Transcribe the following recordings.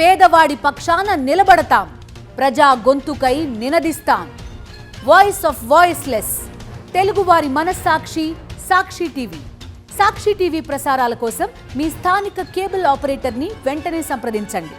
పేదవాడి పక్షాన నిలబడతాం, ప్రజా గొంతుకై నినదిస్తాం. వాయిస్ ఆఫ్ వాయిస్లెస్, తెలుగువారి మనస్సాక్షి సాక్షి టీవీ. సాక్షి టీవీ ప్రసారాల కోసం మీ స్థానిక కేబుల్ ఆపరేటర్ని వెంటనే సంప్రదించండి.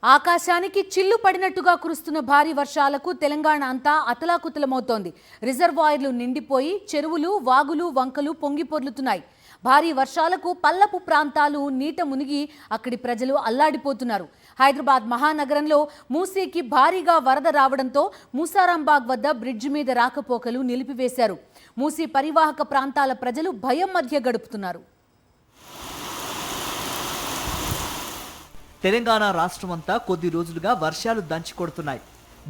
ఆకాశానికి చిల్లు పడినట్టుగా కురుస్తున్న భారీ వర్షాలకు తెలంగాణ అంతా అతలాకుతలమవుతోంది. రిజర్వాయర్లు నిండిపోయి చెరువులు, వాగులు, వంకలు పొంగి పొర్లుతున్నాయి. భారీ వర్షాలకు పల్లపు ప్రాంతాలు నీట మునిగి అక్కడి ప్రజలు అల్లాడిపోతున్నారు. హైదరాబాద్ మహానగరంలో మూసీకి భారీగా వరద రావడంతో మూసారాంబాగ్ వద్ద బ్రిడ్జి మీద రాకపోకలు నిలిపివేశారు. మూసీ పరివాహక ప్రాంతాల ప్రజలు భయం మధ్య గడుపుతున్నారు. తెలంగాణ రాష్ట్రమంతా కొద్ది రోజులుగా వర్షాలు దంచి కొడుతున్నాయి.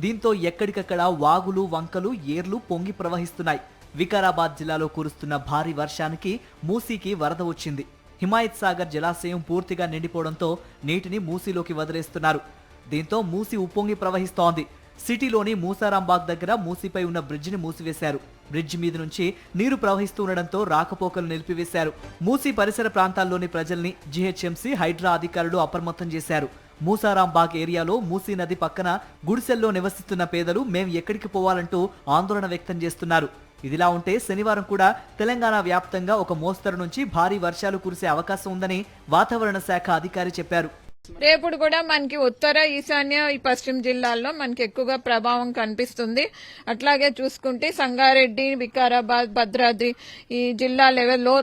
దీంతో ఎక్కడికక్కడ వాగులు, వంకలు, ఏర్లు పొంగి ప్రవహిస్తున్నాయి. వికారాబాద్ జిల్లాలో కురుస్తున్న భారీ వర్షానికి మూసీకి వరద వచ్చింది. హిమాయత్ సాగర్ జలాశయం పూర్తిగా నిండిపోవడంతో నీటిని మూసీలోకి వదిలేస్తున్నారు. దీంతో మూసీ ఉప్పొంగి ప్రవహిస్తోంది. సిటీలోని మూసారాంబాగ్ దగ్గర మూసీపై ఉన్న బ్రిడ్జిని మూసివేశారు. బ్రిడ్జి మీద నుంచి నీరు ప్రవహిస్తుండటంతో రాకపోకలు నిలిపివేశారు. మూసీ పరిసర ప్రాంతాల్లోని ప్రజల్ని జీహెచ్ఎంసీ, హైడ్రా అధికారులు అప్రమత్తం చేశారు. మూసారాంబాగ్ ఏరియాలో మూసీ నది పక్కన గుడిసెల్లో నివసిస్తున్న పేదలు మేం ఎక్కడికి పోవాలంటూ ఆందోళన వ్యక్తం చేస్తున్నారు. ఇదిలా ఉంటే శనివారం కూడా తెలంగాణ వ్యాప్తంగా ఒక మోస్తరు నుంచి భారీ వర్షాలు కురిసే అవకాశం ఉందని వాతావరణ శాఖ అధికారి చెప్పారు. రేపు కూడా మనకి ఉత్తర, ఈశాన్య, పశ్చిమ జిల్లాల్లో మనకి ఎక్కువగా ప్రభావం కనిపిస్తుంది. అట్లాగే చూసుకుంటే సంగారెడ్డి, వికారాబాద్, భద్రాద్రి ఈ జిల్లా లెవెల్లో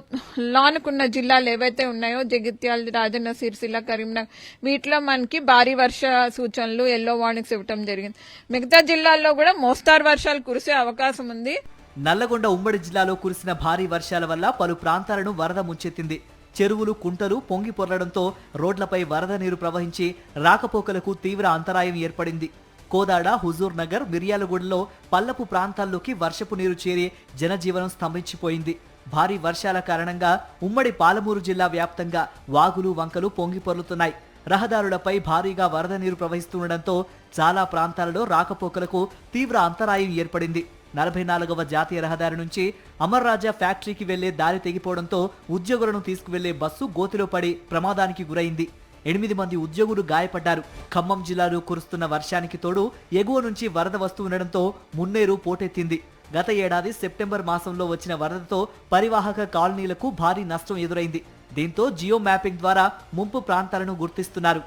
లానుకున్న జిల్లాలు ఏవైతే ఉన్నాయో జగిత్యాల, రాజన్న సిరిసిల్ల, కరీంనగర్ వీటిలో మనకి భారీ వర్ష సూచనలు, ఎల్లో వార్నింగ్స్ ఇవ్వడం జరిగింది. మిగతా జిల్లాల్లో కూడా మోస్తారు వర్షాలు కురిసే అవకాశం ఉంది. నల్లగొండ ఉమ్మడి జిల్లాలో కురిసిన భారీ వర్షాల వల్ల పలు ప్రాంతాలను వరద ముంచెత్తింది. చెరువులు, కుంటలు పొంగి పొర్లడంతో రోడ్లపై వరద నీరు ప్రవహించి రాకపోకలకు తీవ్ర అంతరాయం ఏర్పడింది. కోదాడ, హుజూర్ నగర్, మిర్యాలగూడలో పల్లపు ప్రాంతాల్లోకి వర్షపు నీరు చేరి జనజీవనం స్తంభించిపోయింది. భారీ వర్షాల కారణంగా ఉమ్మడి పాలమూరు జిల్లా వ్యాప్తంగా వాగులు, వంకలు పొంగి పొర్లుతున్నాయి. రహదారులపై భారీగా వరద నీరు ప్రవహిస్తుండటంతో చాలా ప్రాంతాలలో రాకపోకలకు తీవ్ర అంతరాయం ఏర్పడింది. 44వ జాతీయ రహదారి నుంచి అమర్ రాజా ఫ్యాక్టరీకి వెళ్లే దారి తెగిపోవడంతో ఉద్యోగులను తీసుకువెళ్లే బస్సు గోతిలో పడి ప్రమాదానికి గురైంది. 8 మంది ఉద్యోగులు గాయపడ్డారు. ఖమ్మం జిల్లాలో కురుస్తున్న వర్షానికి తోడు ఎగువ నుంచి వరద వస్తూ ఉండడంతో మున్నేరు పోటెత్తింది. గత ఏడాది సెప్టెంబర్ మాసంలో వచ్చిన వరదతో పరివాహక కాలనీలకు భారీ నష్టం ఎదురైంది. దీంతో జియో మ్యాపింగ్ ద్వారా ముంపు ప్రాంతాలను గుర్తిస్తున్నారు.